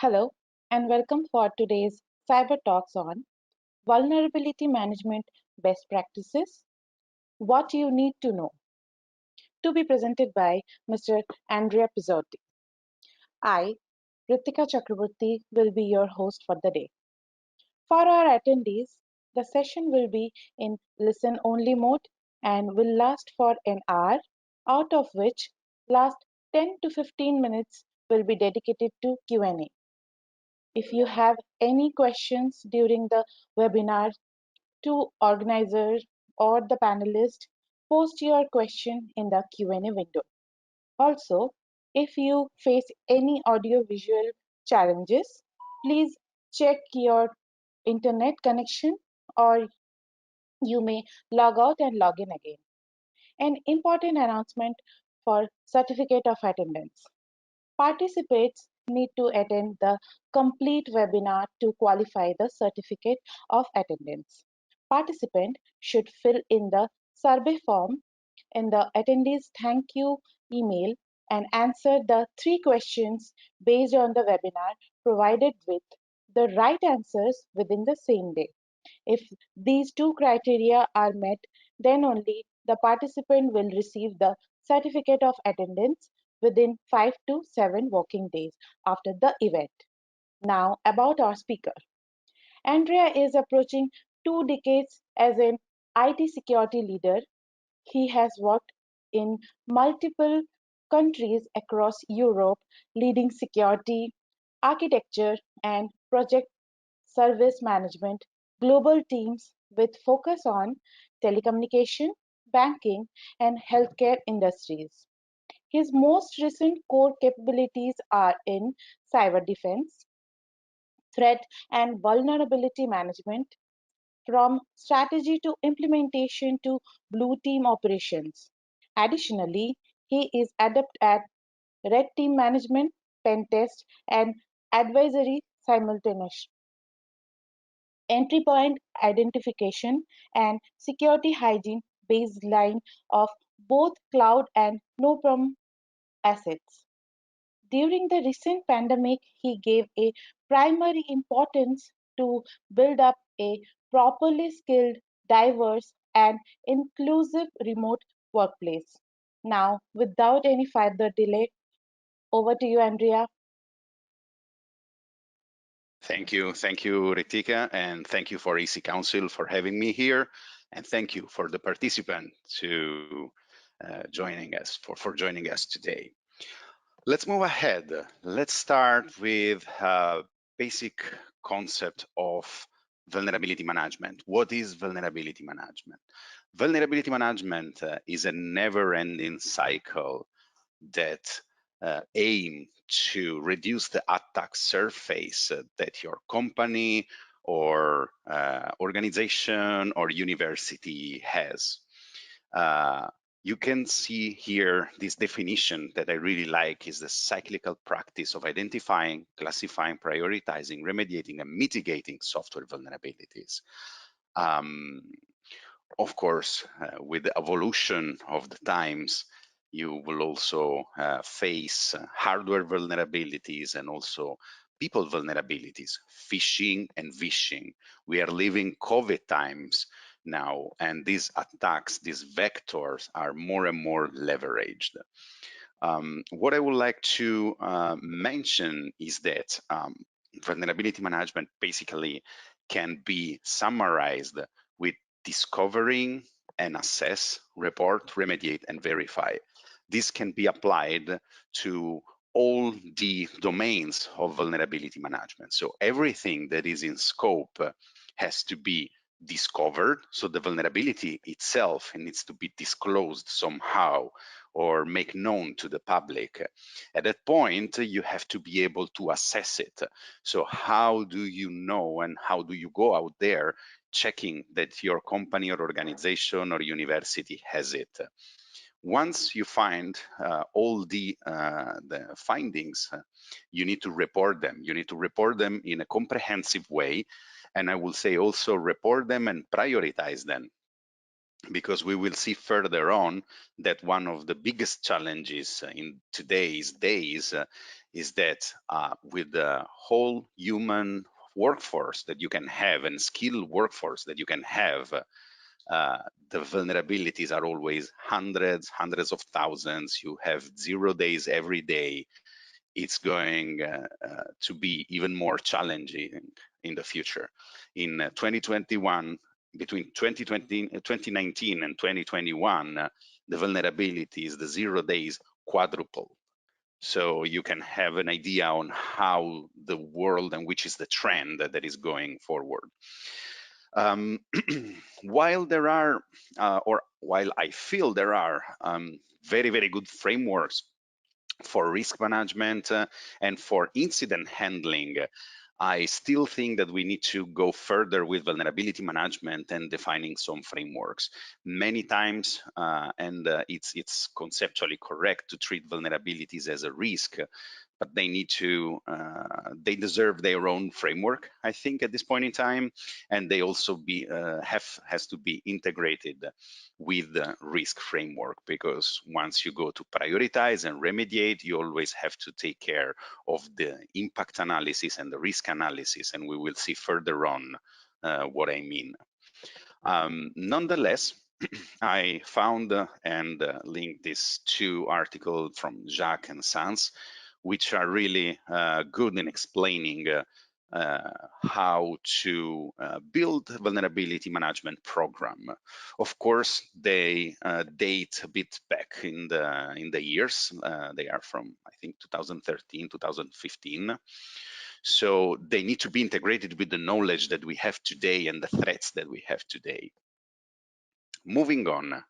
Hello and welcome for today's Cyber Talks on Vulnerability Management Best Practices, What You Need to Know, to be presented by Mr. Andrea Pezzotti. I, Ritika Chakraborty, will be your host for the day. For our attendees, the session will be in listen-only mode and will last for an hour, out of which last 10 to 15 minutes will be dedicated to Q&A. If you have any questions during the webinar to organizer or the panelist, post your question in the Q&A window. Also, if you face any audio-visual challenges, please check your internet connection or you may log out and log in again. An important announcement for certificate of attendance. Participants need to attend the complete webinar to qualify the certificate of attendance. Participant should fill in the survey form in the attendees thank you email and answer the 3 questions based on the webinar provided with the right answers within the same day. If these 2 criteria are met, then only the participant will receive the certificate of attendance within 5 to 7 working days after the event. Now, about our speaker. Andrea is approaching 2 decades as an IT security leader. He has worked in multiple countries across Europe, leading security, architecture, and project service management global teams with focus on telecommunication, banking, and healthcare industries. His most recent core capabilities are in cyber defense, threat and vulnerability management, from strategy to implementation to blue team operations. Additionally, he is adept at red team management, pen test, and advisory simultaneously. Entry point identification and security hygiene baseline of both cloud and no-prem assets. During the recent pandemic, he gave a primary importance to build up a properly skilled, diverse, and inclusive remote workplace. Now, without any further delay, over to you, Andrea. Thank you, Ritika, and thank you for EC Council for having me here, and thank you for the participant to joining us for joining us today. Let's move ahead. Let's start with a basic concept of vulnerability management. What is vulnerability management? Vulnerability management is a never-ending cycle that aim to reduce the attack surface that your company or organization or university has. You can see here this definition that I really like is the cyclical practice of identifying, classifying, prioritizing, remediating, and mitigating software vulnerabilities. Of course, with the evolution of the times, you will also face hardware vulnerabilities and also people vulnerabilities, phishing and vishing. We are living COVID times now, and these attacks, these vectors are more and more leveraged. What I would like to mention is that vulnerability management basically can be summarized with discovering and assess, report, remediate, and verify. This can be applied to all the domains of vulnerability management. So everything that is in scope has to be discovered. So the vulnerability itself needs to be disclosed somehow or make known to the public. At that point, you have to be able to assess it. So how do you know and how do you go out there checking that your company or organization or university has it? Once you find all the findings, you need to report them. You need to report them in a comprehensive way. And I will say also report them and prioritize them, because we will see further on that one of the biggest challenges in today's days is that with the whole human workforce that you can have and skilled workforce that you can have, the vulnerabilities are always hundreds of thousands. You have 0 days every day. It's going to be even more challenging in the future. In 2021, between 2019 and 2021, the vulnerabilities, the 0 days quadruple. So you can have an idea on how the world and which is the trend that is going forward. While there are, or while I feel there are very good frameworks for risk management and for incident handling, I still think that we need to go further with vulnerability management and defining some frameworks. Many times, it's conceptually correct to treat vulnerabilities as a risk, but they need to, they deserve their own framework, I think, at this point in time, and they also has to be integrated with the risk framework, because once you go to prioritize and remediate, you always have to take care of the impact analysis and the risk analysis, and we will see further on what I mean. Nonetheless, I found and linked these two articles from Jacques and Sans, which are really good in explaining how to build a vulnerability management program. Of course, they date a bit back in the years. They are from, I think, 2013, 2015. So they need to be integrated with the knowledge that we have today and the threats that we have today. Moving on.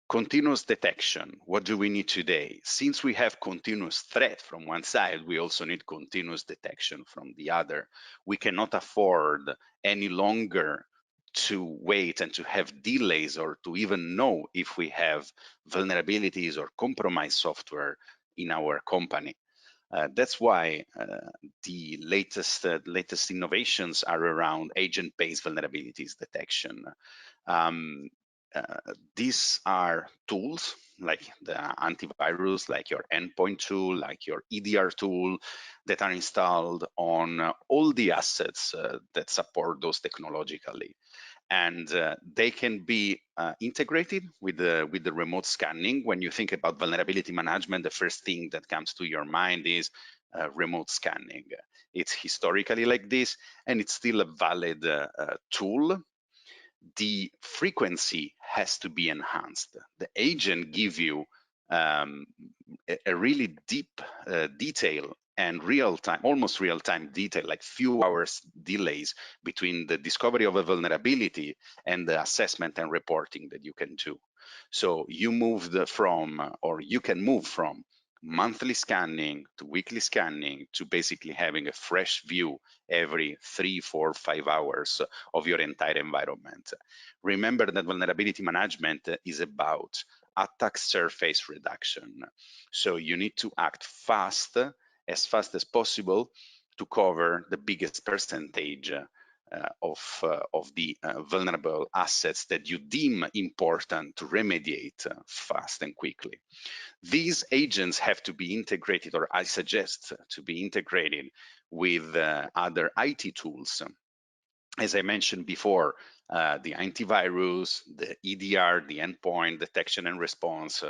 Continuous detection. What do we need today? Since we have continuous threat from one side, we also need continuous detection from the other. We cannot afford any longer to wait and to have delays or to even know if we have vulnerabilities or compromised software in our company. That's why the latest innovations are around agent-based vulnerabilities detection. These are tools like the antivirus, like your endpoint tool, like your EDR tool, that are installed on all the assets that support those technologically. And they can be integrated with the remote scanning. When you think about vulnerability management, the first thing that comes to your mind is remote scanning. It's historically like this, and it's still a valid tool. The frequency has to be enhanced. The agent give you a really deep detail and real-time, almost real-time detail, like few hours delays between the discovery of a vulnerability and the assessment and reporting that you can do. So you moved from, or you can move from monthly scanning to weekly scanning to basically having a fresh view every 3, 4, 5 hours of your entire environment. Remember that vulnerability management is about attack surface reduction. So you need to act fast as possible to cover the biggest percentage of the vulnerable assets that you deem important to remediate fast and quickly. These agents have to be integrated, or I suggest to be integrated with other IT tools. As I mentioned before, the antivirus, the EDR, the endpoint detection and response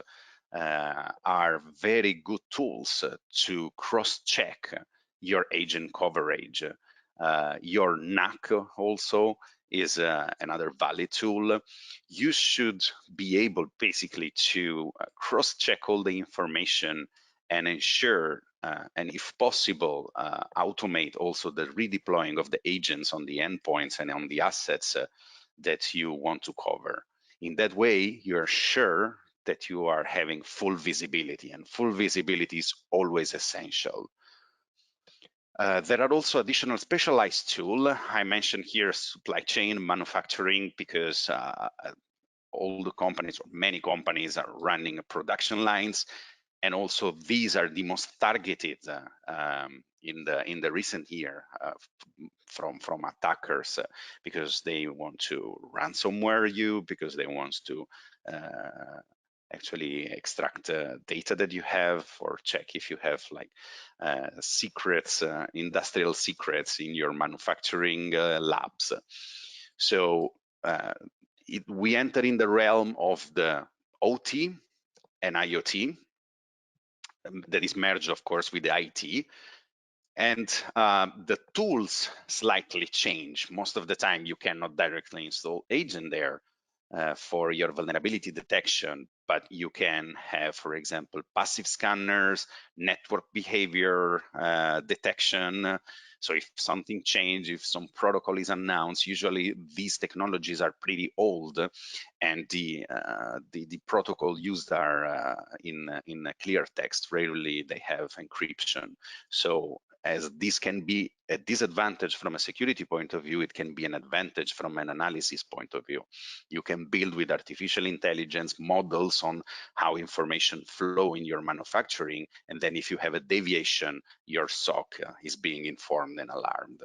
are very good tools to cross-check your agent coverage. Your NAC also is another valid tool. You should be able basically to cross-check all the information and ensure, and if possible, automate also the redeploying of the agents on the endpoints and on the assets that you want to cover. In that way, you're sure that you are having full visibility, and full visibility is always essential. There are also additional specialized tools. I mentioned here supply chain manufacturing, because all the companies, or many companies, are running production lines, and also these are the most targeted in the recent year from attackers, because they want to ransomware you, because they want to actually extract data that you have, or check if you have like secrets, industrial secrets in your manufacturing labs. So we enter in the realm of the OT and IoT that is merged, of course, with the IT. And the tools slightly change. Most of the time, you cannot directly install agent there for your vulnerability detection, but you can have, for example, passive scanners, network behavior detection. So if something changes, if some protocol is announced, usually these technologies are pretty old, and the protocol used are in clear text. Rarely they have encryption. So as this can be a disadvantage from a security point of view, it can be an advantage from an analysis point of view. You can build with artificial intelligence models on how information flow in your manufacturing, and then if you have a deviation, your SOC is being informed and alarmed.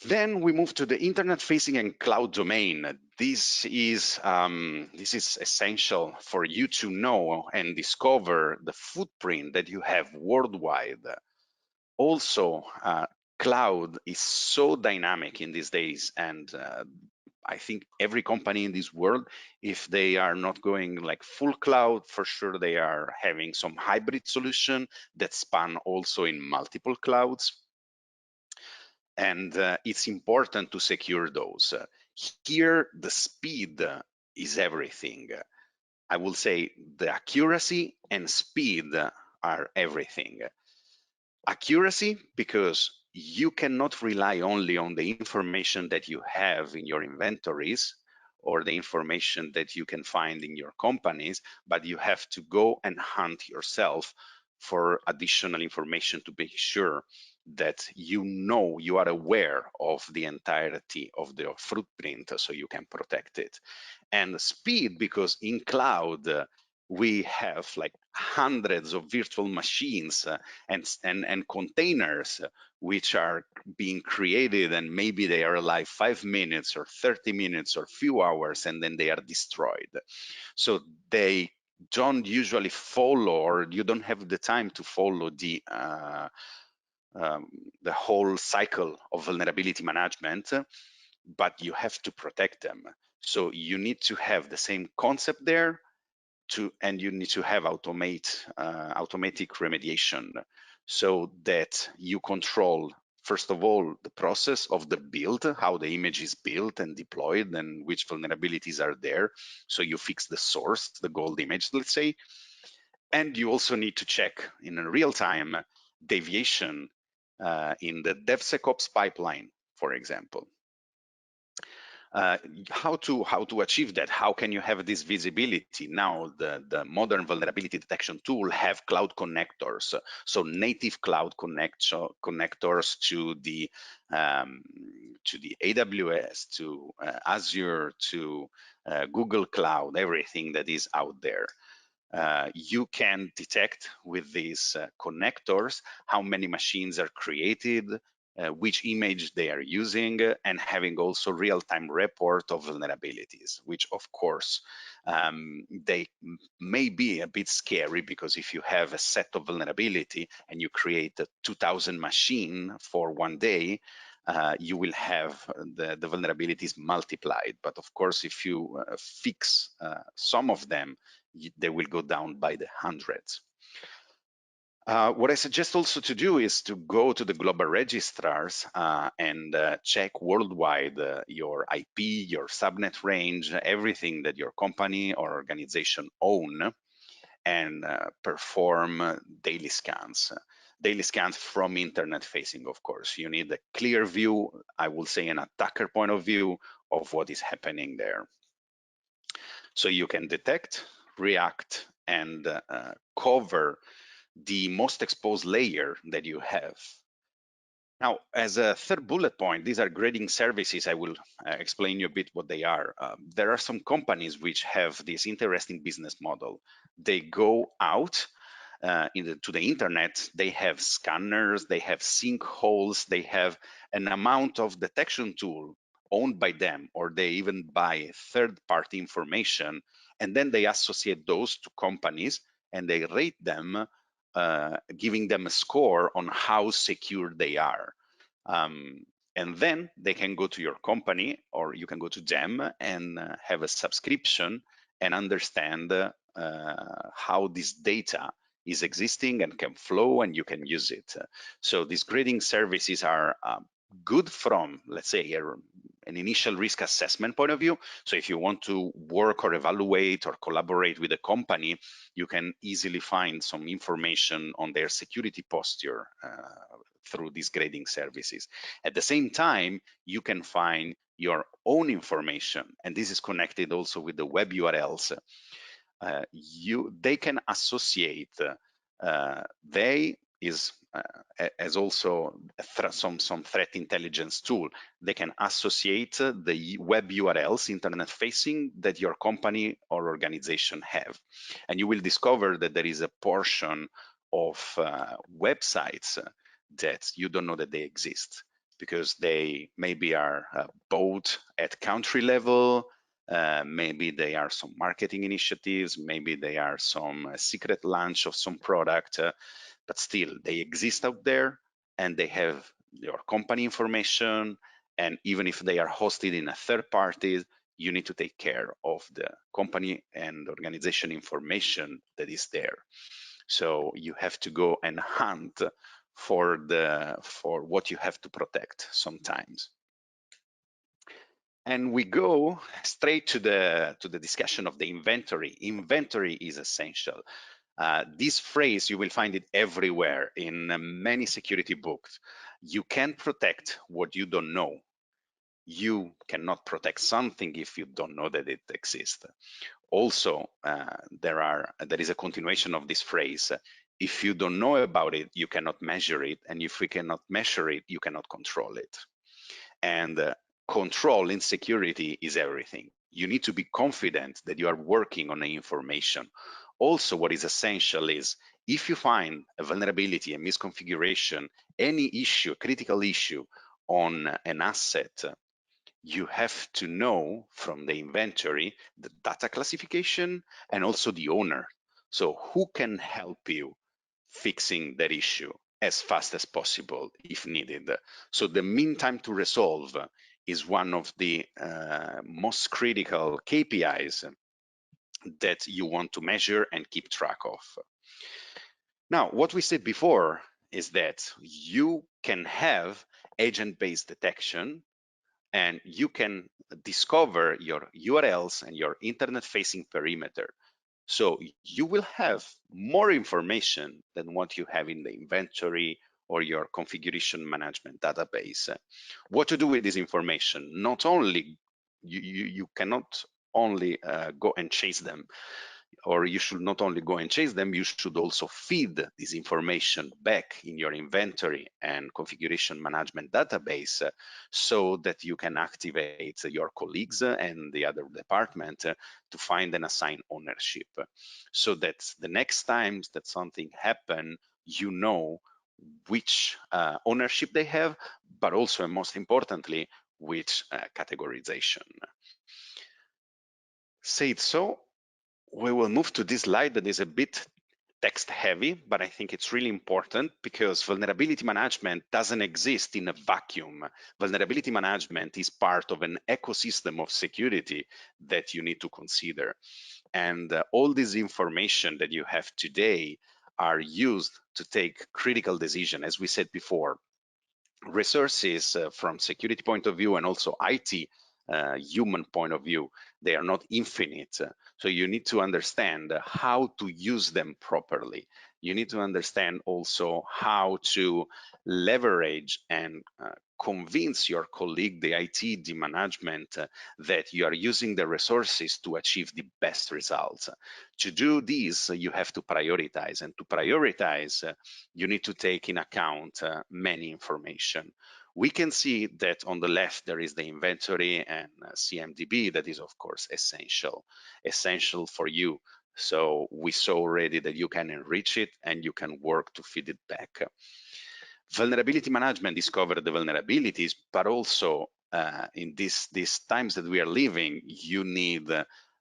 Then we move to the internet-facing and cloud domain. This is essential for you to know and discover the footprint that you have worldwide. Also, cloud is so dynamic in these days, and I think every company in this world, if they are not going like full cloud, for sure they are having some hybrid solution that span also in multiple clouds. And it's important to secure those. Here, the speed is everything. I will say the accuracy and speed are everything. Accuracy, because you cannot rely only on the information that you have in your inventories or the information that you can find in your companies, but you have to go and hunt yourself for additional information to be sure that you are aware of the entirety of the footprint so you can protect it. And speed, because in cloud, we have like hundreds of virtual machines and containers which are being created, and maybe they are alive 5 minutes or 30 minutes or few hours, and then they are destroyed. So they don't usually follow, or you don't have the time to follow the whole cycle of vulnerability management, but you have to protect them. So you need to have the same concept there, and you need to have automatic remediation, so that you control, first of all, the process of the build, how the image is built and deployed, and which vulnerabilities are there. So you fix the source, the gold image, let's say. And you also need to check in real time deviation in the DevSecOps pipeline, for example. How to achieve that? How can you have this visibility? Now, the modern vulnerability detection tool have cloud connectors, so native cloud connectors to the AWS, to Azure, to Google Cloud, everything that is out there. You can detect with these connectors how many machines are created, which image they are using, and having also real-time report of vulnerabilities, which of course they may be a bit scary, because if you have a set of vulnerability and you create a 2,000 machine for one day, you will have the vulnerabilities multiplied. But of course, if you fix some of them, they will go down by the hundreds. What I suggest also to do is to go to the global registrars and check worldwide your IP, your subnet range, everything that your company or organization own, and perform daily scans. Daily scans from internet facing, of course. You need a clear view, I will say an attacker point of view, of what is happening there. So you can detect, react, and cover the most exposed layer that you have. Now, as a third bullet point, these are grading services. I will explain you a bit what they are. There are some companies which have this interesting business model. They go out to the internet, they have scanners, they have sinkholes, they have an amount of detection tool owned by them, or they even buy third-party information, and then they associate those to companies and they rate them, giving them a score on how secure they are. And then they can go to your company, or you can go to them and have a subscription and understand how this data is existing and can flow, and you can use it. So these grading services are good from, let's say, an initial risk assessment point of view. So if you want to work or evaluate or collaborate with a company, you can easily find some information on their security posture through these grading services. At the same time, you can find your own information, and this is connected also with the web URLs. They can associate, they is as also some threat intelligence tool. They can associate the web URLs, internet facing, that your company or organization have. And you will discover that there is a portion of websites that you don't know that they exist, because they maybe are bought at country level, maybe they are some marketing initiatives, maybe they are some secret launch of some product, but still they exist out there and they have your company information. And even if they are hosted in a third party, you need to take care of the company and organization information that is there. So you have to go and hunt for what you have to protect sometimes. And we go straight to the discussion of the inventory. Inventory is essential. This phrase, you will find it everywhere in many security books. You can't protect what you don't know. You cannot protect something if you don't know that it exists. Also, there is a continuation of this phrase. If you don't know about it, you cannot measure it. And if we cannot measure it, you cannot control it. And control in security is everything. You need to be confident that you are working on the information. Also, what is essential is, if you find a vulnerability, a misconfiguration, any issue, critical issue on an asset, you have to know from the inventory the data classification and also the owner. So who can help you fixing that issue as fast as possible if needed. So the mean time to resolve is one of the most critical KPIs that you want to measure and keep track of. Now, what we said before is that you can have agent-based detection, and you can discover your URLs and your internet-facing perimeter. So you will have more information than what you have in the inventory or your configuration management database. What to do with this information? Not only, you cannot only go and chase them, or you should not only go and chase them, you should also feed this information back in your inventory and configuration management database, so that you can activate your colleagues and the other department to find and assign ownership, so that the next time that something happens, you know which ownership they have, but also, and most importantly, which categorization. Say it so, we will move to this slide that is a bit text heavy, but I think it's really important, because vulnerability management doesn't exist in a vacuum. Vulnerability management is part of an ecosystem of security that you need to consider. And all this information that you have today are used to take critical decisions. As we said before, resources from security point of view and also IT human point of view, they are not infinite. So you need to understand how to use them properly. You need to understand also how to leverage and convince your colleague, the IT, the management, that you are using the resources to achieve the best results. To do this, you have to prioritize, and to prioritize, you need to take in account many information. We can see that on the left, there is the inventory and CMDB that is, of course, essential for you. So we saw already that you can enrich it and you can work to feed it back. Vulnerability management discovered the vulnerabilities, but also in these times that we are living, you need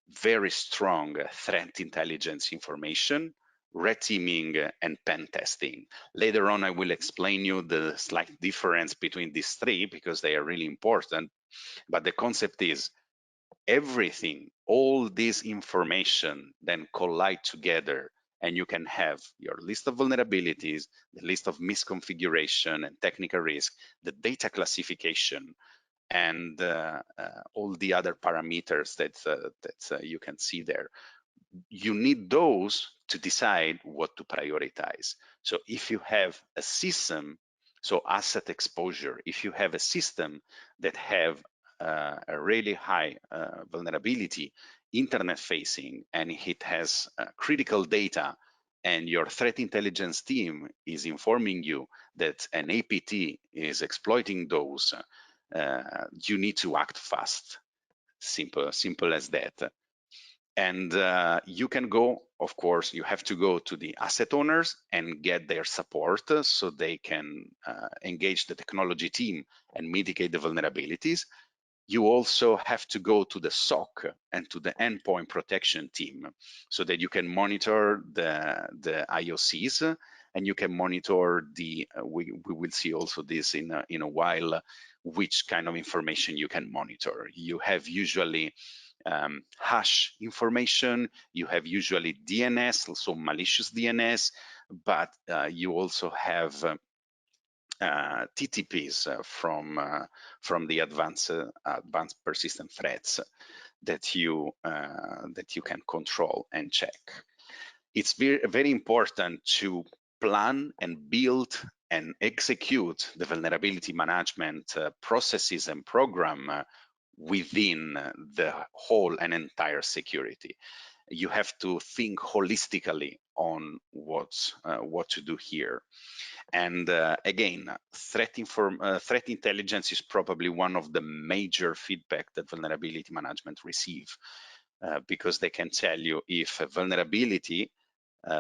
very strong threat intelligence information, red teaming, and pen testing. Later on, I will explain you the slight difference between these three because they are really important. But the concept is everything, all this information then collide together, and you can have your list of vulnerabilities, the list of misconfiguration and technical risk, the data classification, and all the other parameters that you can see there. You need those to decide what to prioritize. So if you have a system, so asset exposure, if you have a system that have a really high vulnerability, internet facing, and it has critical data, and your threat intelligence team is informing you that an APT is exploiting those, you need to act fast. Simple as that. And you can go, of course, you have to go to the asset owners and get their support so they can engage the technology team and mitigate the vulnerabilities. You also have to go to the SOC and to the endpoint protection team so that you can monitor the IOCs, and you can monitor the, we will see also this in a while, which kind of information you can monitor. You have usually hash information, you have usually DNS, also malicious DNS, but you also have TTPs from the advanced persistent threats that you can control and check. It's very important to plan and build and execute the vulnerability management processes and program within the whole and entire security. You have to think holistically on what to do here. And again, threat intelligence is probably one of the major feedback that vulnerability management receive, because they can tell you if a vulnerability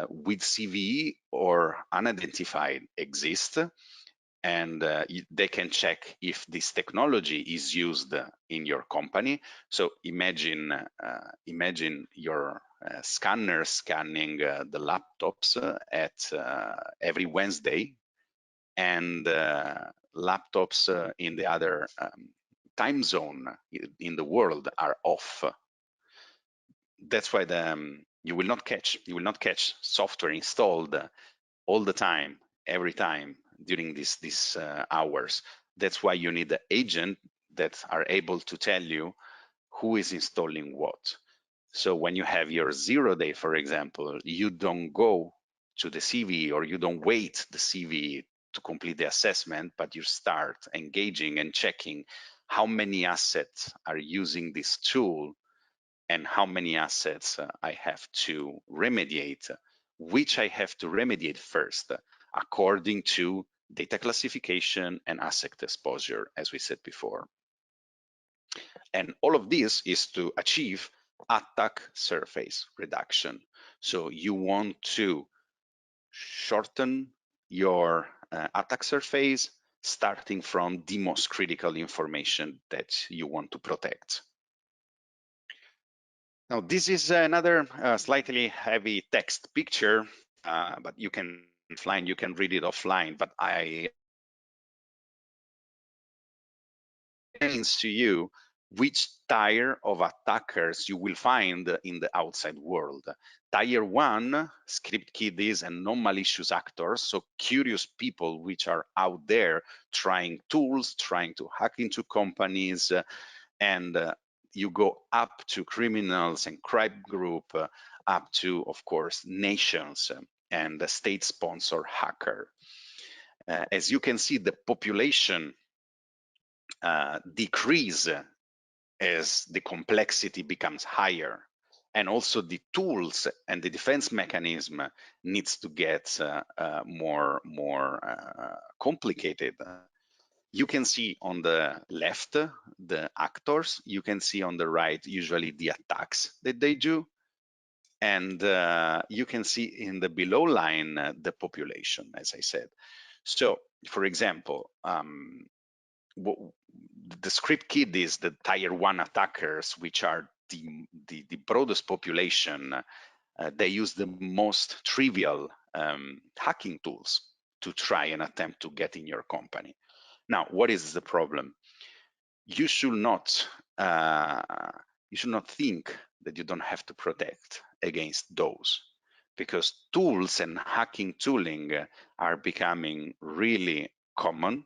with CVE or unidentified exists, and they can check if this technology is used in your company. So imagine your scanner scanning the laptops at every Wednesday, and laptops in the other time zone in the world are off. That's why you will not catch software installed all the time, every time during these hours. That's why you need the agent that are able to tell you who is installing what. So when you have your 0 day, for example, you don't go to the CV, or you don't wait the CV to complete the assessment, but you start engaging and checking how many assets are using this tool and how many assets I have to remediate, which I have to remediate first, according to data classification and asset exposure, as we said before. And all of this is to achieve attack surface reduction. So you want to shorten your attack surface, starting from the most critical information that you want to protect. Now, this is another slightly heavy text picture, but you can read it offline, but I explains to you which tier of attackers you will find in the outside world. Tier 1, script kiddies and non-malicious actors, so curious people which are out there trying tools, trying to hack into companies, and you go up to criminals and crime group, up to, of course, nations and the state-sponsored hacker. As you can see, the population decrease as the complexity becomes higher, and also the tools and the defense mechanism needs to get more complicated. You can see on the left the actors, you can see on the right usually the attacks that they do, and you can see in the below line the population, as I said. So for example, the script kiddies, the tier 1 attackers, which are the broadest population, they use the most trivial hacking tools to try and attempt to get in your company. Now, what is the problem? You should not think that you don't have to protect against those, because tools and hacking tooling are becoming really common,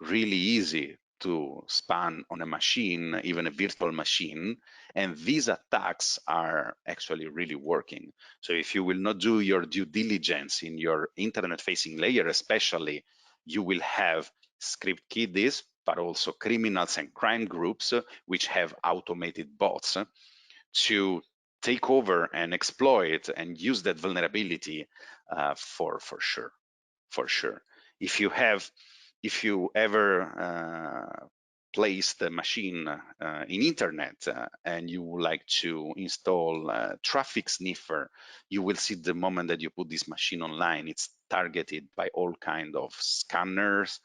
really easy to span on a machine, even a virtual machine, and these attacks are actually really working. So if you will not do your due diligence in your internet-facing layer especially, you will have script kiddies, but also criminals and crime groups which have automated bots to take over and exploit and use that vulnerability for sure. If you ever place the machine in internet and you would like to install a traffic sniffer, you will see the moment that you put this machine online, it's targeted by all kinds of scanners,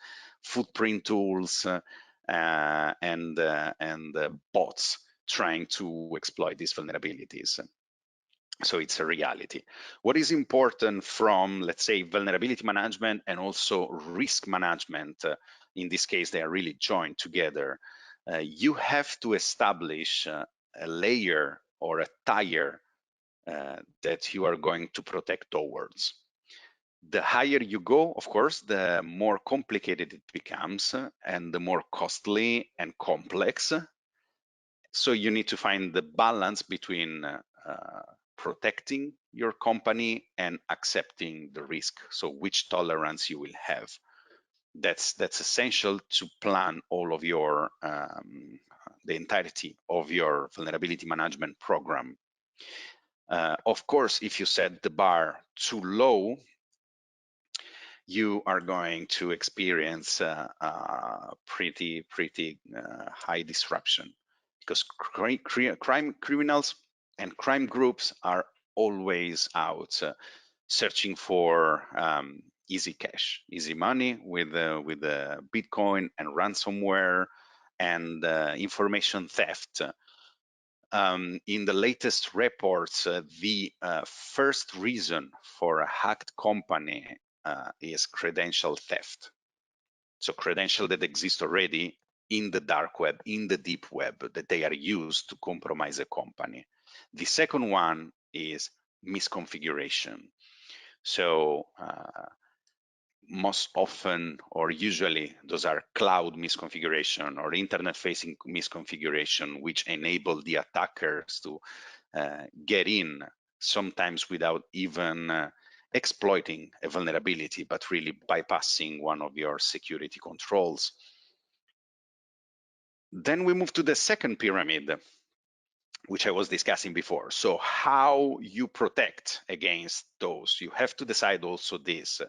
footprint tools, and bots trying to exploit these vulnerabilities. So it's a reality. What is important from, let's say, vulnerability management and also risk management, in this case, they are really joined together. You have to establish a layer or a tier that you are going to protect towards. The higher you go, of course, the more complicated it becomes and the more costly and complex. So you need to find the balance between protecting your company and accepting the risk. So which tolerance you will have. That's essential to plan all of your the entirety of your vulnerability management program. Of course, if you set the bar too low, you are going to experience pretty high disruption, because criminals and crime groups are always out searching for easy cash, easy money with Bitcoin and ransomware and information theft. In the latest reports, the first reason for a hacked company is credential theft. So credentials that exist already in the dark web, in the deep web, that they are used to compromise a company. The second one is misconfiguration. So most often, or usually, those are cloud misconfiguration or internet-facing misconfiguration, which enable the attackers to get in, sometimes without even exploiting a vulnerability, but really bypassing one of your security controls. Then we move to the second pyramid, which I was discussing before. So how you protect against those, you have to decide also this.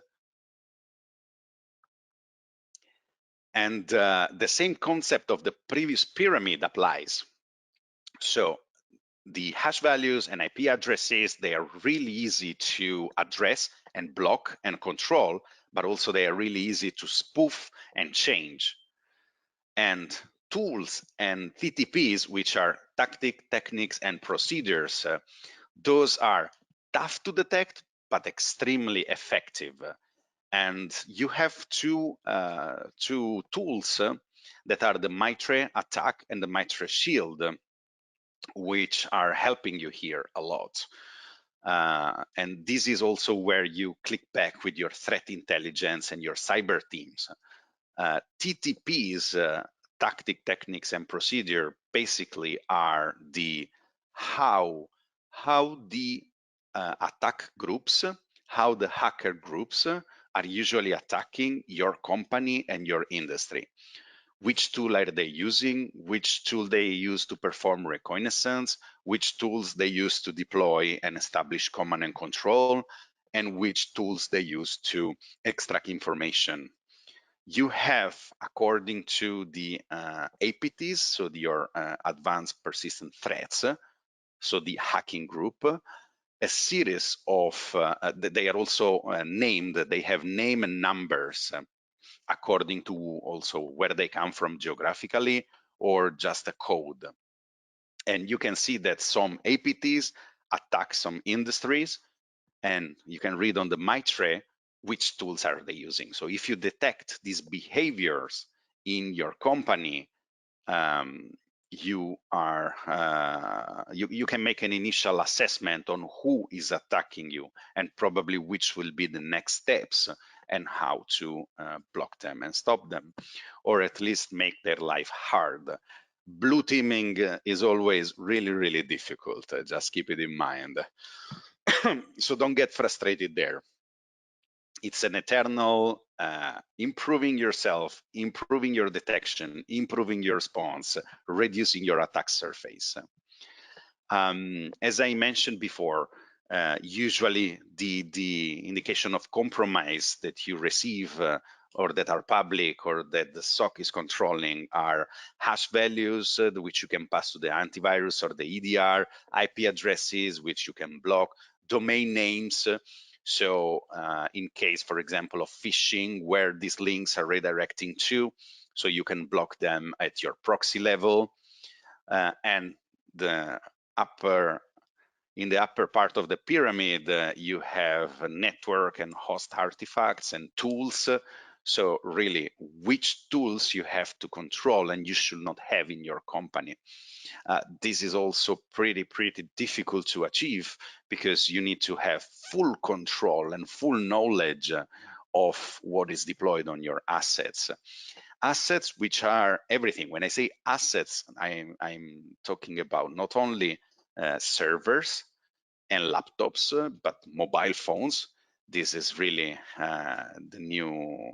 And the same concept of the previous pyramid applies. So the hash values and IP addresses, they are really easy to address and block and control, but also they are really easy to spoof and change. And tools and TTPs, which are techniques, and procedures, those are tough to detect, but extremely effective. And you have two tools that are the MITRE attack and the MITRE shield, which are helping you here a lot. And this is also where you click back with your threat intelligence and your cyber teams. TTPs, techniques, and procedure, basically are the how the attack groups, how the hacker groups are usually attacking your company and your industry. Which tool are they using? Which tool they use to perform reconnaissance? Which tools they use to deploy and establish command and control? And which tools they use to extract information? You have, according to the APTs, so your advanced persistent threats, so the hacking group, a series of, they are also named, they have name and numbers according to also where they come from geographically or just a code. And you can see that some APTs attack some industries, and you can read on the MITRE which tools are they using. So if you detect these behaviors in your company, um, you are you can make an initial assessment on who is attacking you and probably which will be the next steps and how to block them and stop them, or at least make their life hard. Blue teaming is always really, really difficult. Just keep it in mind. So don't get frustrated there. It's an eternal improving yourself, improving your detection, improving your response, reducing your attack surface. As I mentioned before, usually the indication of compromise that you receive or that are public or that the SOC is controlling are hash values, which you can pass to the antivirus or the EDR, IP addresses, which you can block, domain names. So in case, for example, of phishing, where these links are redirecting to, so you can block them at your proxy level. And the in the upper part of the pyramid, you have a network and host artifacts and tools. So really, which tools you have to control and you should not have in your company. This is also pretty difficult to achieve because you need to have full control and full knowledge of what is deployed on your assets. Assets, which are everything. When I say assets, I'm talking about not only servers and laptops, but mobile phones. This is really a new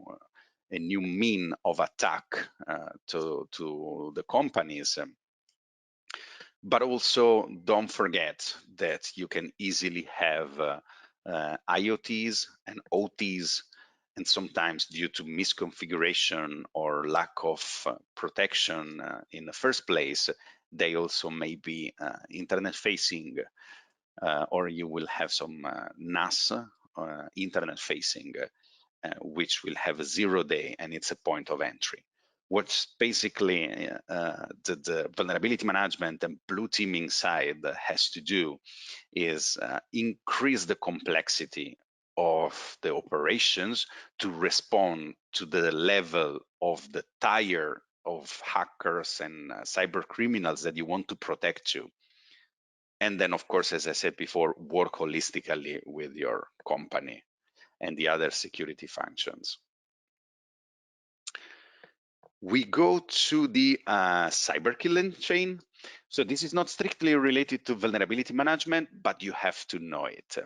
mean of attack to the companies. But also don't forget that you can easily have IoTs and OTs, and sometimes due to misconfiguration or lack of protection in the first place, they also may be internet facing, or you will have some NAS internet facing, which will have a 0 day and it's a point of entry. What's basically the vulnerability management and blue teaming side has to do is increase the complexity of the operations to respond to the level of the tier of hackers and cyber criminals that you want to protect you. And then, of course, as I said before, work holistically with your company and the other security functions. We go to the cyber killing chain. So this is not strictly related to vulnerability management, but you have to know it.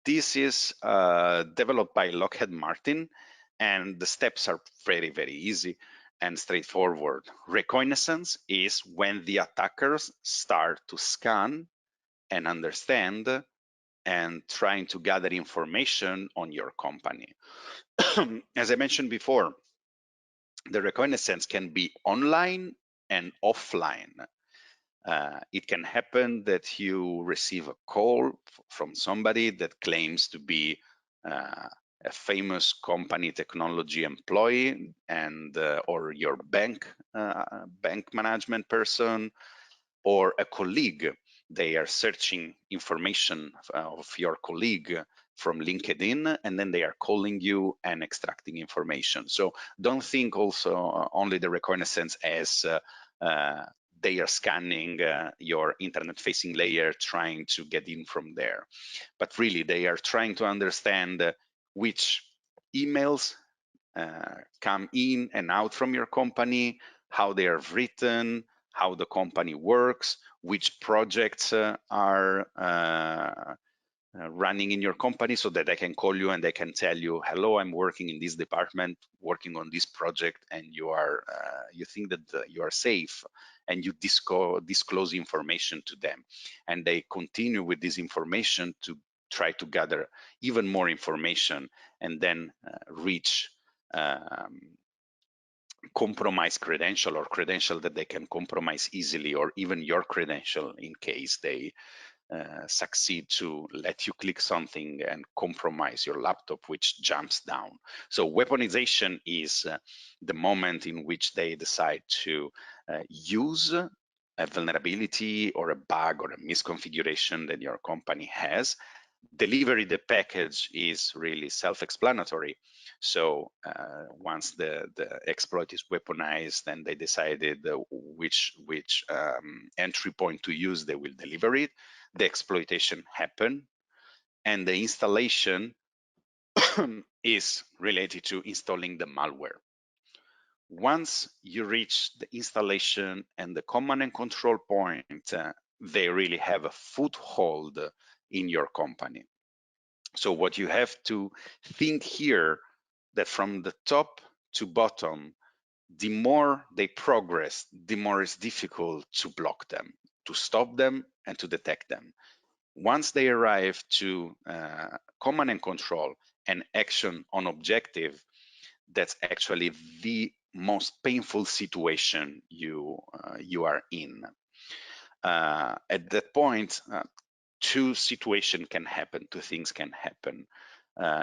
This is developed by Lockheed Martin, and the steps are very, very easy and straightforward. Reconnaissance is when the attackers start to scan and understand and trying to gather information on your company. As I mentioned before, the reconnaissance can be online and offline. It can happen that you receive a call from somebody that claims to be a famous company technology employee, and or your bank management person, or a colleague. They are searching information of your colleague from LinkedIn, and then they are calling you and extracting information. So don't think also only the reconnaissance as they are scanning your internet-facing layer, trying to get in from there. But really, they are trying to understand which emails come in and out from your company, how they are written, how the company works, which projects are running in your company, so that they can call you and they can tell you, hello, I'm working in this department, working on this project, and you are you think that you are safe, and you disclose information to them, and they continue with this information to try to gather even more information and then reach compromise credential, or credential that they can compromise easily, or even your credential in case they succeed to let you click something and compromise your laptop, which jumps down. So weaponization is the moment in which they decide to use a vulnerability or a bug or a misconfiguration that your company has. Delivery the package is really self-explanatory. So once the exploit is weaponized and they decided which entry point to use, they will deliver it. The exploitation happen, and the installation is related to installing the malware. Once you reach the installation and the command and control point, they really have a foothold in your company. So what you have to think here, that from the top to bottom, the more they progress, the more it's difficult to block them, to stop them, and to detect them. Once they arrive to command and control and action on objective, that's actually the most painful situation you are in. At that point, two situations can happen, two things can happen.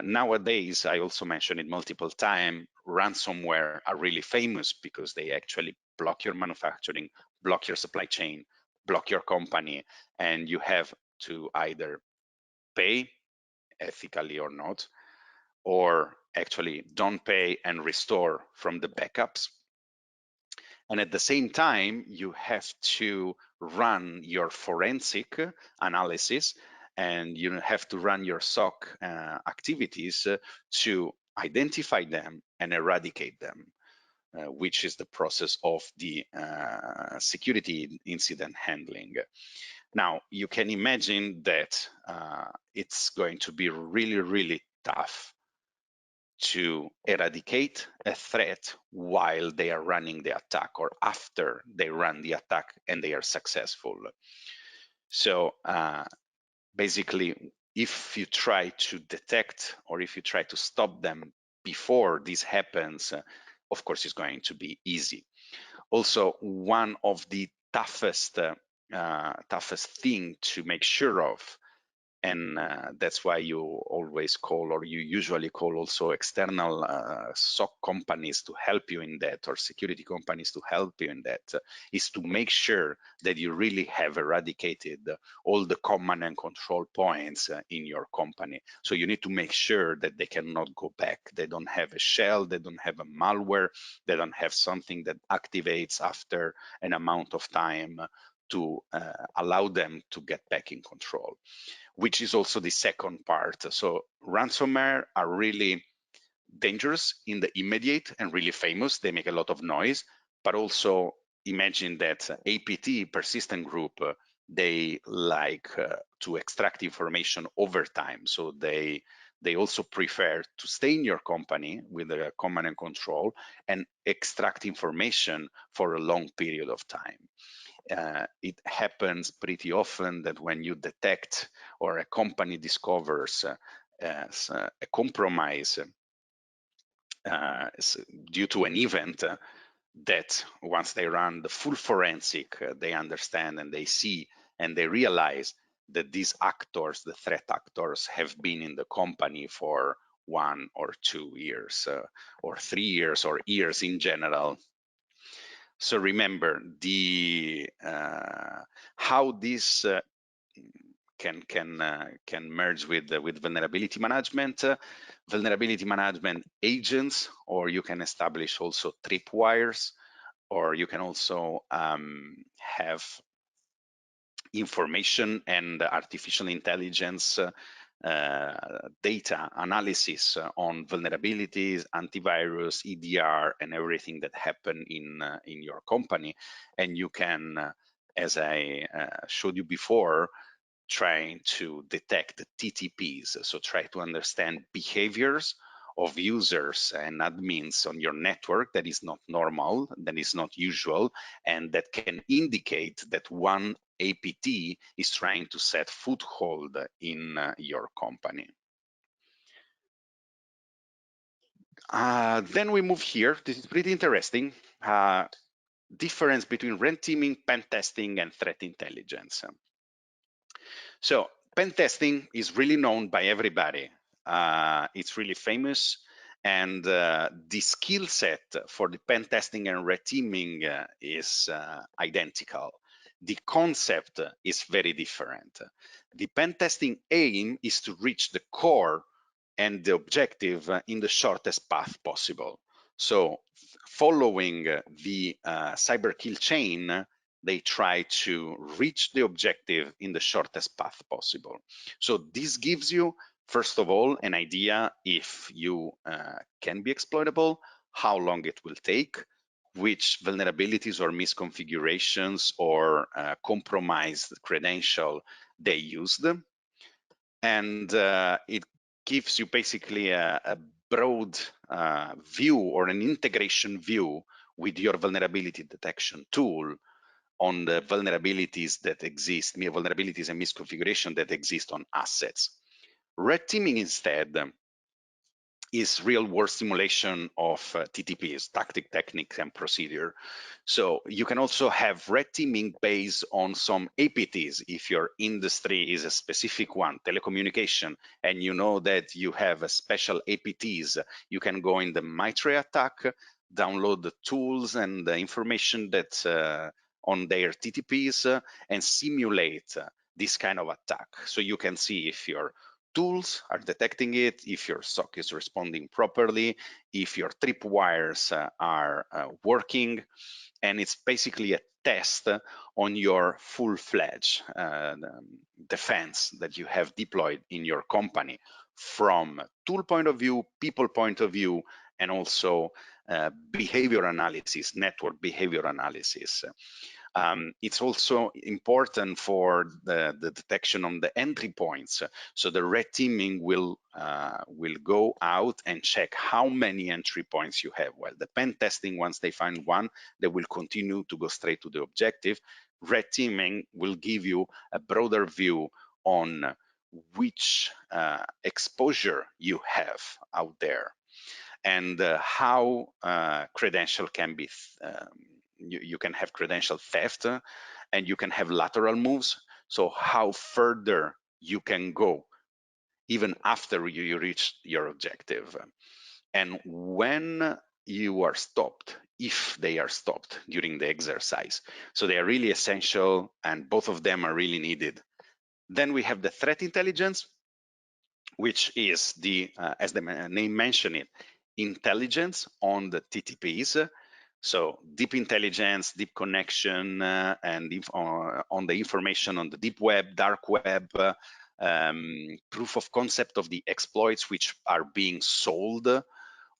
Nowadays, I also mentioned it multiple times, ransomware are really famous because they actually block your manufacturing, block your supply chain, block your company, and you have to either pay ethically or not, or actually don't pay and restore from the backups. And at the same time, you have to run your forensic analysis, and you have to run your SOC activities to identify them and eradicate them, which is the process of the security incident handling. Now, you can imagine that it's going to be really, really tough to eradicate a threat while they are running the attack or after they run the attack and they are successful. So basically, if you try to detect or if you try to stop them before this happens, of course, it's going to be easy. Also, one of the toughest thing to make sure of, and that's why you always call, or you usually call also external SOC companies to help you in that, or security companies to help you in that, is to make sure that you really have eradicated all the command and control points in your company. So you need to make sure that they cannot go back. They don't have a shell, they don't have a malware, they don't have something that activates after an amount of time to allow them to get back in control, which is also the second part. So ransomware are really dangerous in the immediate and really famous. They make a lot of noise, but also imagine that APT, persistent group, they like to extract information over time. So they also prefer to stay in your company with a command and control and extract information for a long period of time. It happens pretty often that when you detect or a company discovers a compromise due to an event, that once they run the full forensic, they understand and they see and they realize that these actors, the threat actors, have been in the company for 1 or 2 years, or 3 years, or years in general. So remember the how this can merge with vulnerability management. Vulnerability management agents, or you can establish also tripwires, or you can also have information and artificial intelligence data analysis on vulnerabilities, antivirus, EDR, and everything that happen in your company. And you can, as I showed you before, trying to detect the TTPs. So try to understand behaviors of users and admins on your network that is not normal, that is not usual, and that can indicate that one APT is trying to set foothold in your company. Then we move here. This is pretty interesting. Difference between red teaming, pen testing, and threat intelligence. So pen testing is really known by everybody. It's really famous, and the skill set for the pen testing and red teaming is identical. the concept is very different. The pen testing aim is to reach the core and the objective in the shortest path possible. So following the cyber kill chain, they try to reach the objective in the shortest path possible. So this gives you, first of all, an idea if you can be exploitable, how long it will take, which vulnerabilities or misconfigurations or compromised credential they used. And it gives you basically a broad view or an integration view with your vulnerability detection tool on the vulnerabilities that exist, vulnerabilities and misconfiguration that exist on assets. Red teaming instead is real world simulation of TTPs, tactic, technique, and procedure. So you can also have red teaming based on some APTs. If your industry is a specific one, telecommunication, and you know that you have a special APTs, you can go in the MITRE attack, download the tools and the information that on their TTPs and simulate this kind of attack. So you can see if your tools are detecting it, if your SOC is responding properly, if your tripwires are working, and it's basically a test on your full-fledged defense that you have deployed in your company from tool point of view, people point of view, and also behavior analysis, network behavior analysis. It's also important for the detection on the entry points. So the red teaming will go out and check how many entry points you have. Well, the pen testing, once they find one, they will continue to go straight to the objective. Red teaming will give you a broader view on which exposure you have out there and how credential can be you can have credential theft and you can have lateral moves. So how further you can go even after you reach your objective. And when you are stopped, if they are stopped during the exercise. So they are really essential and both of them are really needed. Then we have the threat intelligence, which is the, as the name mentioned it, intelligence on the TTPs. So deep intelligence, deep connection, and on the information on the deep web, dark web, proof of concept of the exploits which are being sold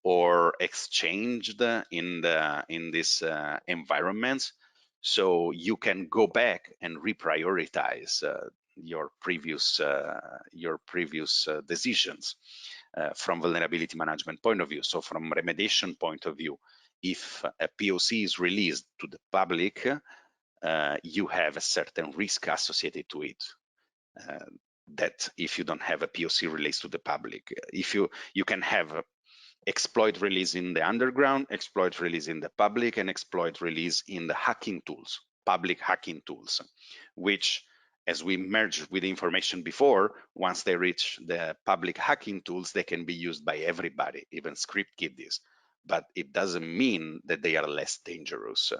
or exchanged in this environments. So you can go back and reprioritize your previous decisions from vulnerability management point of view. So from remediation point of view, if a POC is released to the public, you have a certain risk associated to it. That if you don't have a POC released to the public, if you can have a exploit release in the underground, exploit release in the public, and exploit release in the hacking tools, public hacking tools, which, as we merged with the information before, once they reach the public hacking tools, they can be used by everybody, even script kiddies. But it doesn't mean that they are less dangerous.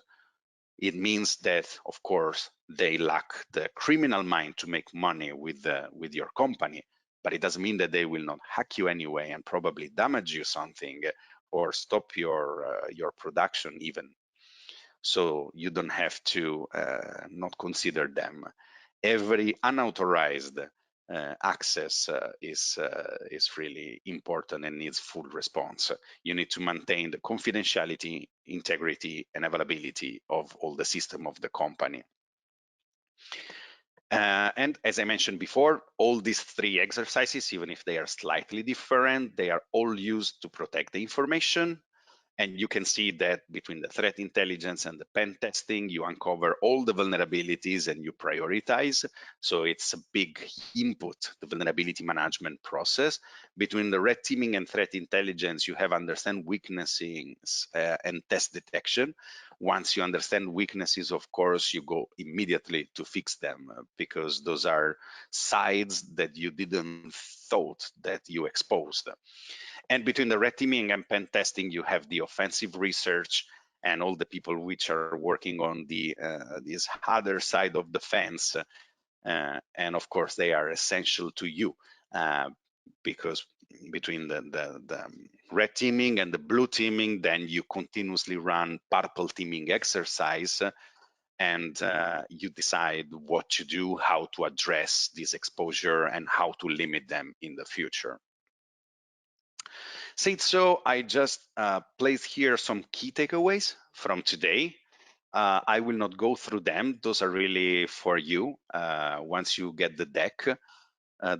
It means that, of course, they lack the criminal mind to make money with your company, but it doesn't mean that they will not hack you anyway and probably damage you something or stop your production even. So you don't have to not consider them. Every unauthorized access is really important and needs full response. You need to maintain the confidentiality, integrity, and availability of all the system of the company. And as I mentioned before, all these three exercises, even if they are slightly different, they are all used to protect the information. And you can see that between the threat intelligence and the pen testing, you uncover all the vulnerabilities and you prioritize. So it's a big input, the vulnerability management process. Between the red teaming and threat intelligence, you have understand weaknesses and test detection. Once you understand weaknesses, of course, you go immediately to fix them because those are sides that you didn't thought that you exposed. And between the red teaming and pen testing, you have the offensive research and all the people which are working on the this other side of the fence. And of course, they are essential to you because between the red teaming and the blue teaming, then you continuously run purple teaming exercise, and you decide what to do, how to address this exposure, and how to limit them in the future. So I just placed here some key takeaways from today. I will not go through them. Those are really for you once you get the deck.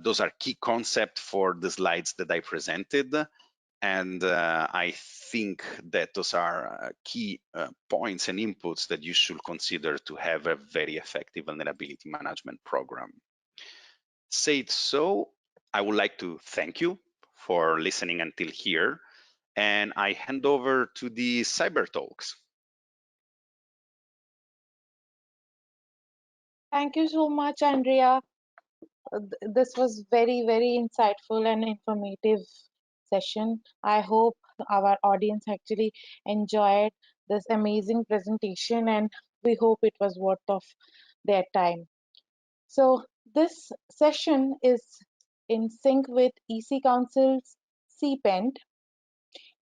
Those are key concepts for the slides that I presented. And I think that those are key points and inputs that you should consider to have a very effective vulnerability management program. So, I would like to thank you for listening until here, and I hand over to the Cyber Talks. Thank you so much, Andrea. This was very, very insightful and informative session. I hope our audience actually enjoyed this amazing presentation, and we hope it was worth of their time. So this session is in sync with EC Council's CPENT.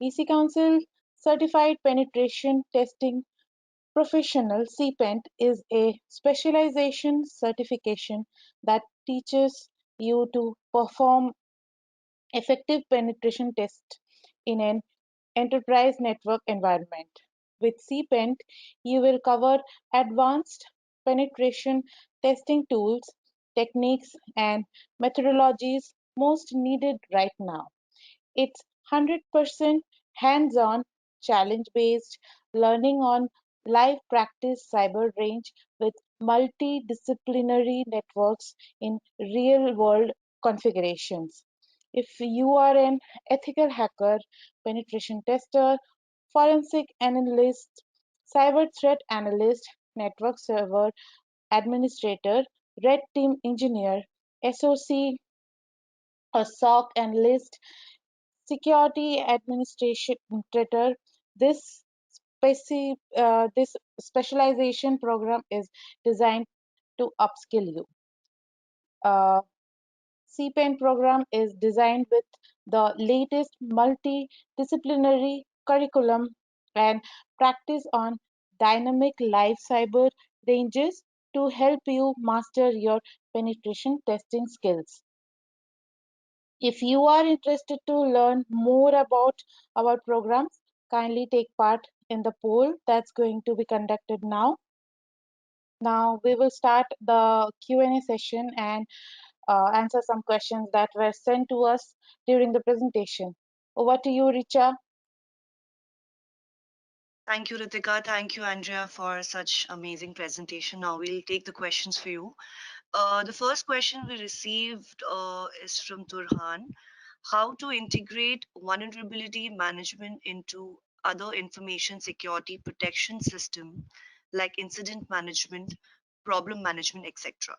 EC Council Certified Penetration Testing Professional CPENT is a specialization certification that teaches you to perform effective penetration tests in an enterprise network environment. With CPENT, you will cover advanced penetration testing tools, techniques, and methodologies most needed right now. It's 100% hands-on, challenge-based learning on live practice cyber range with multidisciplinary networks in real-world configurations. If you are an ethical hacker, penetration tester, forensic analyst, cyber threat analyst, network server administrator, red team engineer, SOC, a SOC analyst, security administrator, this this specialization program is designed to upskill you. CPEN program is designed with the latest multidisciplinary curriculum and practice on dynamic live cyber ranges to help you master your penetration testing skills. If you are interested to learn more about our programs, kindly take part in the poll that's going to be conducted now. Now we will start the Q&A session and answer some questions that were sent to us during the presentation. Over to you, Richa. Thank you, Ritika. Thank you, Andrea, for such amazing presentation. Now we'll take the questions for you. The first question we received is from Turhan. How to integrate vulnerability management into other information security protection system like incident management, problem management, etc.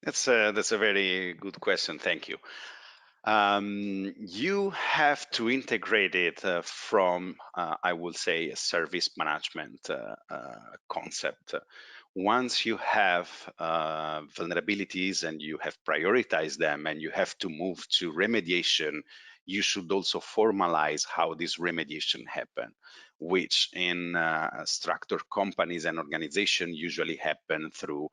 That's a very good question. Thank you. You have to integrate it from, I will say, a service management concept. Once you have vulnerabilities and you have prioritized them and you have to move to remediation, you should also formalize how this remediation happen, which in structured companies and organizations usually happen through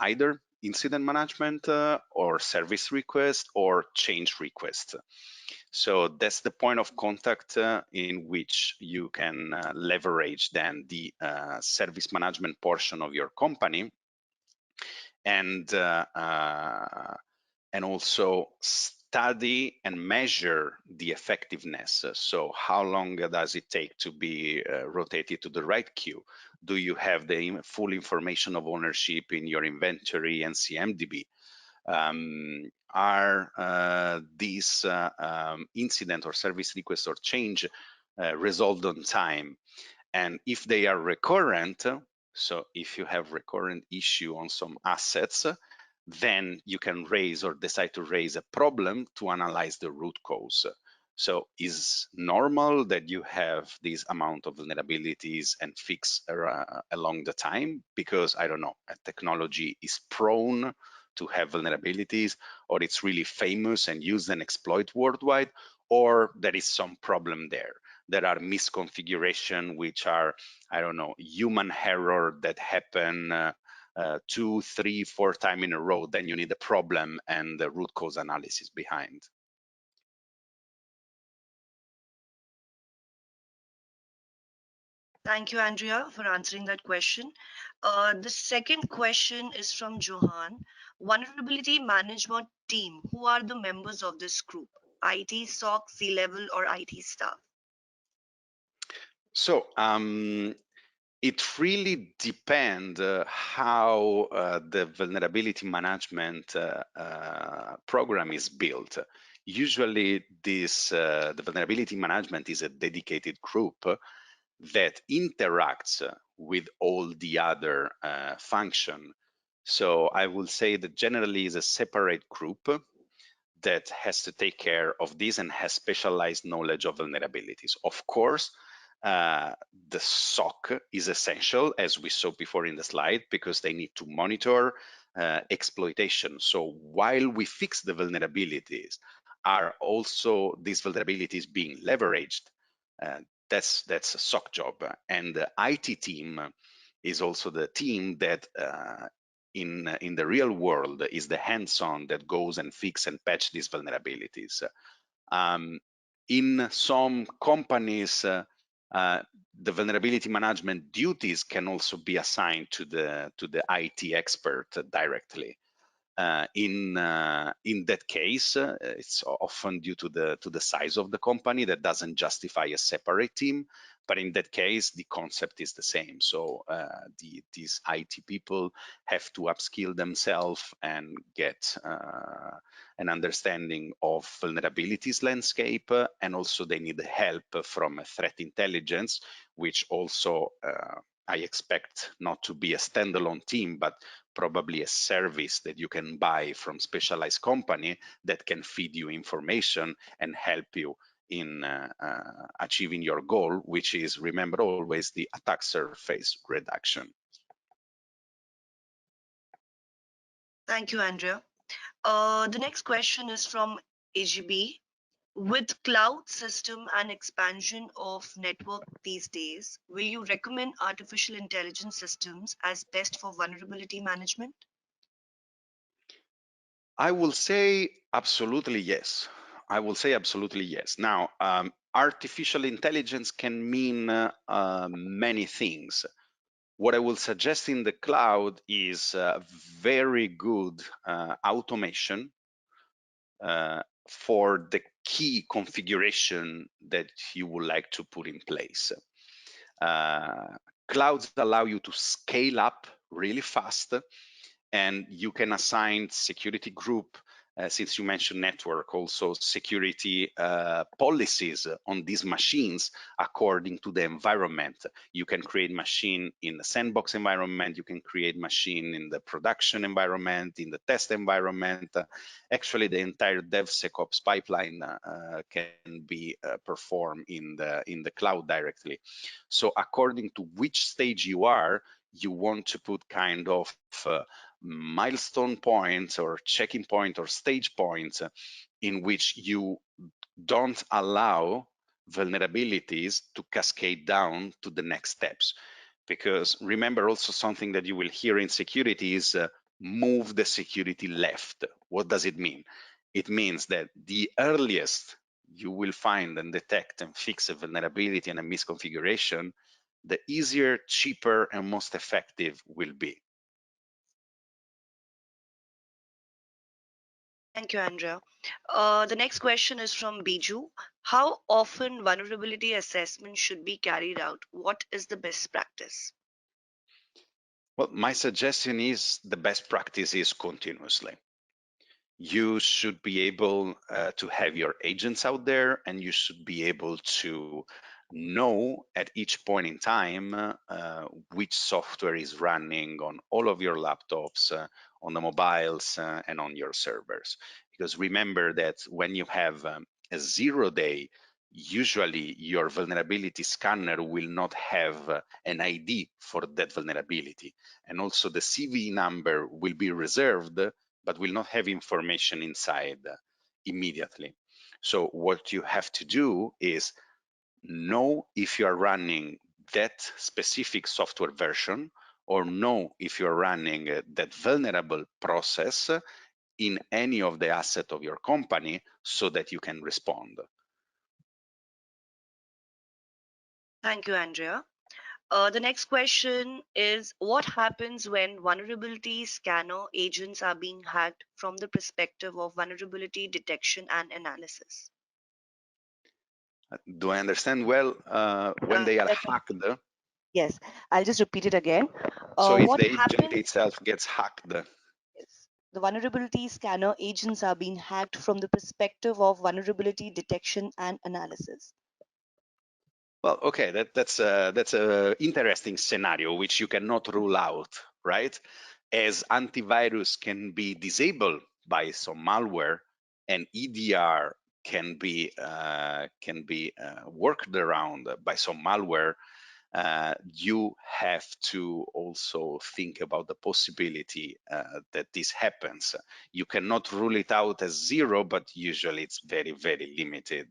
either incident management or service request or change request. So that's the point of contact in which you can leverage then the service management portion of your company and also study and measure the effectiveness. So how long does it take to be rotated to the right queue? Do you have the full information of ownership in your inventory and CMDB? Are these incident or service requests or change resolved on time? And if they are recurrent, so if you have recurrent issue on some assets, then you can raise or decide to raise a problem to analyze the root cause. So is normal that you have this amount of vulnerabilities and fix along the time? Because I don't know, a technology is prone to have vulnerabilities, or it's really famous and used and exploited worldwide, or there is some problem there. There are misconfiguration, which are, I don't know, human error that happen 2, 3, 4 times in a row. Then you need a problem and the root cause analysis behind. Thank you, Andrea, for answering that question. The second question is from Johan. Vulnerability management team. Who are the members of this group? IT, SOC, C-level, or IT staff? So it really depends how the vulnerability management program is built. Usually, the vulnerability management is a dedicated group that interacts with all the other function. So I will say that generally is a separate group that has to take care of this and has specialized knowledge of vulnerabilities. Of course, the SOC is essential, as we saw before in the slide, because they need to monitor exploitation. So while we fix the vulnerabilities, are also these vulnerabilities being leveraged? Uh, that's a SOC job. And the IT team is also the team that in the real world is the hands-on that goes and fix and patch these vulnerabilities. In some companies, the vulnerability management duties can also be assigned to the IT expert directly. In that case, it's often due to the size of the company that doesn't justify a separate team. But in that case, the concept is the same. So these IT people have to upskill themselves and get an understanding of vulnerabilities landscape, and also they need help from a threat intelligence, which also I expect not to be a standalone team, but probably a service that you can buy from specialized company that can feed you information and help you in achieving your goal, which is, remember always, the attack surface reduction. Thank you, Andrea. The next question is from AGB. With cloud system and expansion of network these days, will you recommend artificial intelligence systems as best for vulnerability management? I will say absolutely yes. I will say absolutely yes. Now, artificial intelligence can mean many things. What I will suggest in the cloud is very good automation for the key configuration that you would like to put in place. Clouds allow you to scale up really fast, and you can assign security group, since you mentioned network, also security policies on these machines according to the environment. You can create machine in the sandbox environment, you can create machine in the production environment, in the test environment. Actually, the entire DevSecOps pipeline can be performed in the cloud directly. So according to which stage you are, you want to put kind of milestone points or checking point or stage points in which you don't allow vulnerabilities to cascade down to the next steps. Because remember also something that you will hear in security is move the security left. What does it mean? It means that the earliest you will find and detect and fix a vulnerability and a misconfiguration, the easier, cheaper, and most effective will be. Thank you, Andrea. The next question is from Biju. How often vulnerability assessment should be carried out? What is the best practice? Well, my suggestion is the best practice is continuously. You should be able to have your agents out there, and you should be able to know at each point in time which software is running on all of your laptops, on the mobiles, and on your servers. Because remember that when you have a 0 day, usually your vulnerability scanner will not have an ID for that vulnerability. And also the CVE number will be reserved, but will not have information inside immediately. So what you have to do is know if you are running that specific software version, or know if you're running that vulnerable process in any of the assets of your company so that you can respond. Thank you, Andrea. The next question is, what happens when vulnerability scanner agents are being hacked from the perspective of vulnerability detection and analysis? Do I understand well? When they are Let me, hacked, yes, I'll just repeat it again. so if What the agent happens? itself gets hacked, Yes, the vulnerability scanner agents are being hacked from the perspective of vulnerability detection and analysis. well, okay, that's a interesting scenario which you cannot rule out, right? As antivirus can be disabled by some malware, and EDR can be worked around by some malware. You have to also think about the possibility that this happens. You cannot rule it out as zero, but usually it's very, very limited.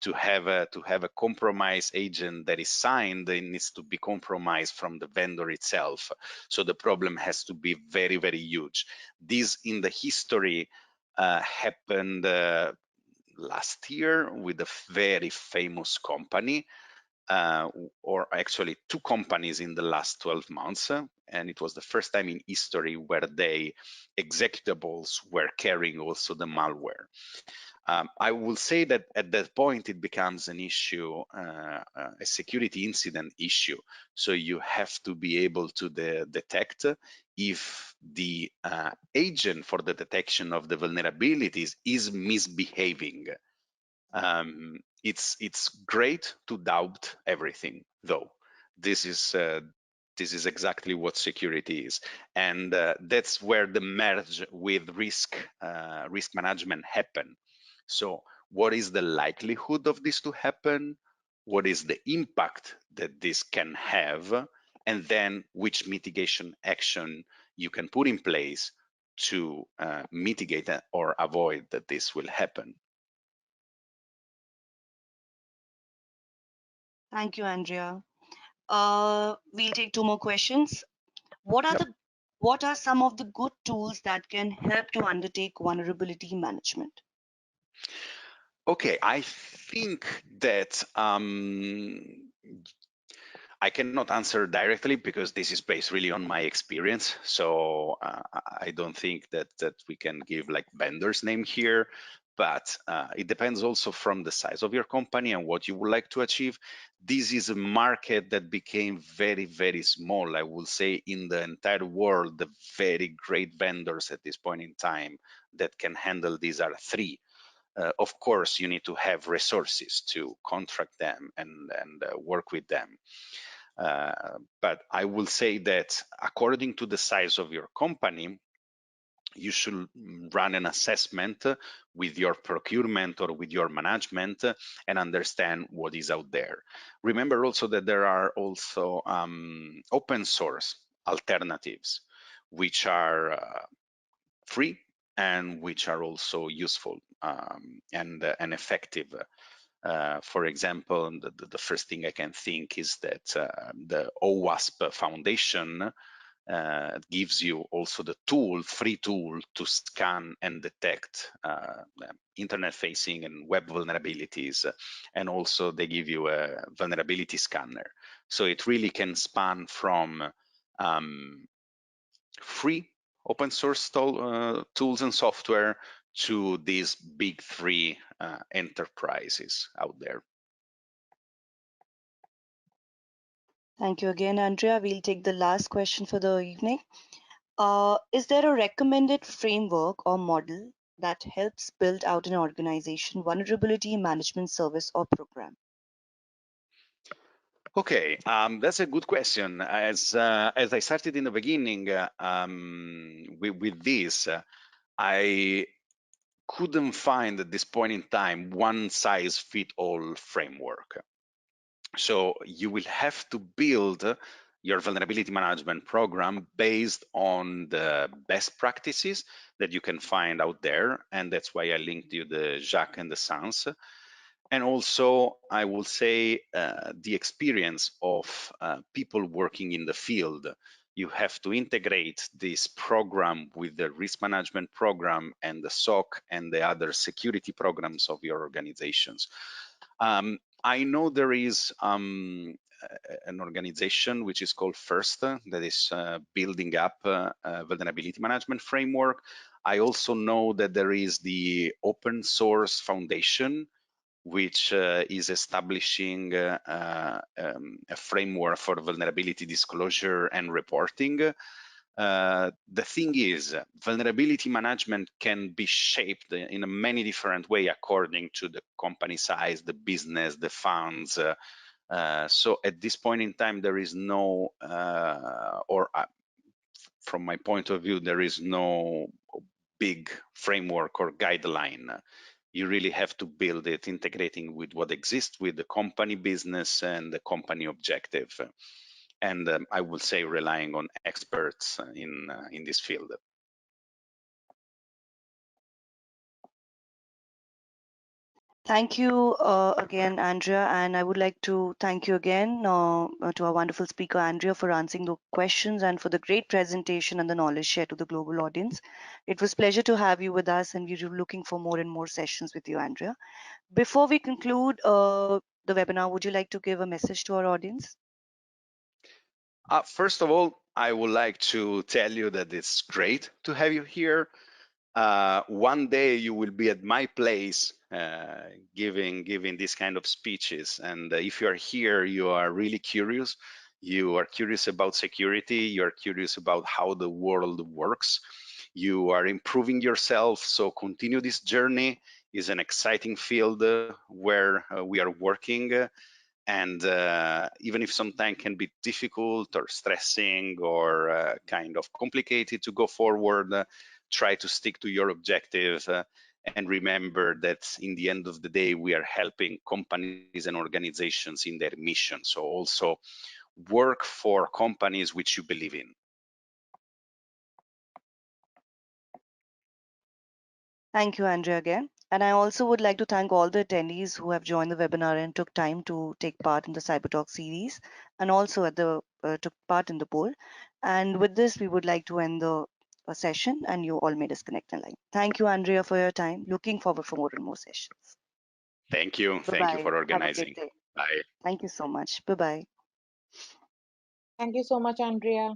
To have a compromise agent that is signed, it needs to be compromised from the vendor itself. So the problem has to be very, very huge. This in the history happened last year with a very famous company, or actually two companies in the last 12 months. And it was the first time in history where they executables were carrying also the malware. I will say that at that point it becomes an issue, a security incident issue. So you have to be able to detect if the agent for the detection of the vulnerabilities is misbehaving. It's great to doubt everything, though. This is exactly what security is, and that's where the merge with risk management happen. So, what is the likelihood of this to happen? What is the impact that this can have? And then, which mitigation action you can put in place to mitigate or avoid that this will happen. Thank you, Andrea. We'll take two more questions. What are Yep. what are some of the good tools that can help to undertake vulnerability management? Okay, I think that I cannot answer directly because this is based really on my experience. So I don't think that we can give like vendor's name here, but it depends also from the size of your company and what you would like to achieve. This is a market that became very, very small. I will say in the entire world, the very great vendors at this point in time that can handle these are three. Of course, you need to have resources to contract them and work with them. But I will say that according to the size of your company, you should run an assessment with your procurement or with your management and understand what is out there. Remember also that there are also open source alternatives, which are free and which are also useful and effective. For example, the first thing I can think is that the OWASP Foundation gives you also the tool, free tool to scan and detect internet-facing and web vulnerabilities. And also they give you a vulnerability scanner. So it really can span from free open source tools and software to these big three enterprises out there. Thank you again, Andrea. We'll take the last question for the evening. Is there a recommended framework or model that helps build out an organization vulnerability management service or program? Okay, that's a good question. As I started in the beginning with this, I couldn't find at this point in time one size fit all framework. So you will have to build your vulnerability management program based on the best practices that you can find out there. And that's why I linked you the Jacques and the Sans. And also, I will say the experience of people working in the field. You have to integrate this program with the risk management program and the SOC and the other security programs of your organizations. I know there is an organization which is called FIRST that is building up a vulnerability management framework. I also know that there is the Open Source Foundation, which is establishing a framework for vulnerability disclosure and reporting. The thing is, vulnerability management can be shaped in a many different way according to the company size, the business, the funds. So at this point in time, there is no, from my point of view, there is no big framework or guideline. You really have to build it, integrating with what exists with the company business and the company objective. And I would say relying on experts in this field. Thank you again, Andrea, and I would like to thank you again to our wonderful speaker, Andrea, for answering the questions and for the great presentation and the knowledge shared to the global audience. It was a pleasure to have you with us, and we're looking for more and more sessions with you, Andrea. Before we conclude the webinar, would you like to give a message to our audience? First of all, I would like to tell you that it's great to have you here. One day you will be at my place giving this kind of speeches, and if you are here, you are really curious. You are curious about security. You are curious about how the world works. You are improving yourself. So continue this journey. It's an exciting field where we are working. And even if sometimes can be difficult or stressing or kind of complicated to go forward, try to stick to your objective and remember that in the end of the day, we are helping companies and organizations in their mission. So also work for companies which you believe in. Thank you, Andrea, again. And I also would like to thank all the attendees who have joined the webinar and took time to take part in the CyberTalk series and also took part in the poll. And with this, we would like to end the session and you all may disconnect the line. Thank you, Andrea, for your time. Looking forward for more and more sessions. Thank you. Thank you Bye-bye. for Have a great organizing. day. Bye. Thank you so much. Bye-bye. Thank you so much, Andrea.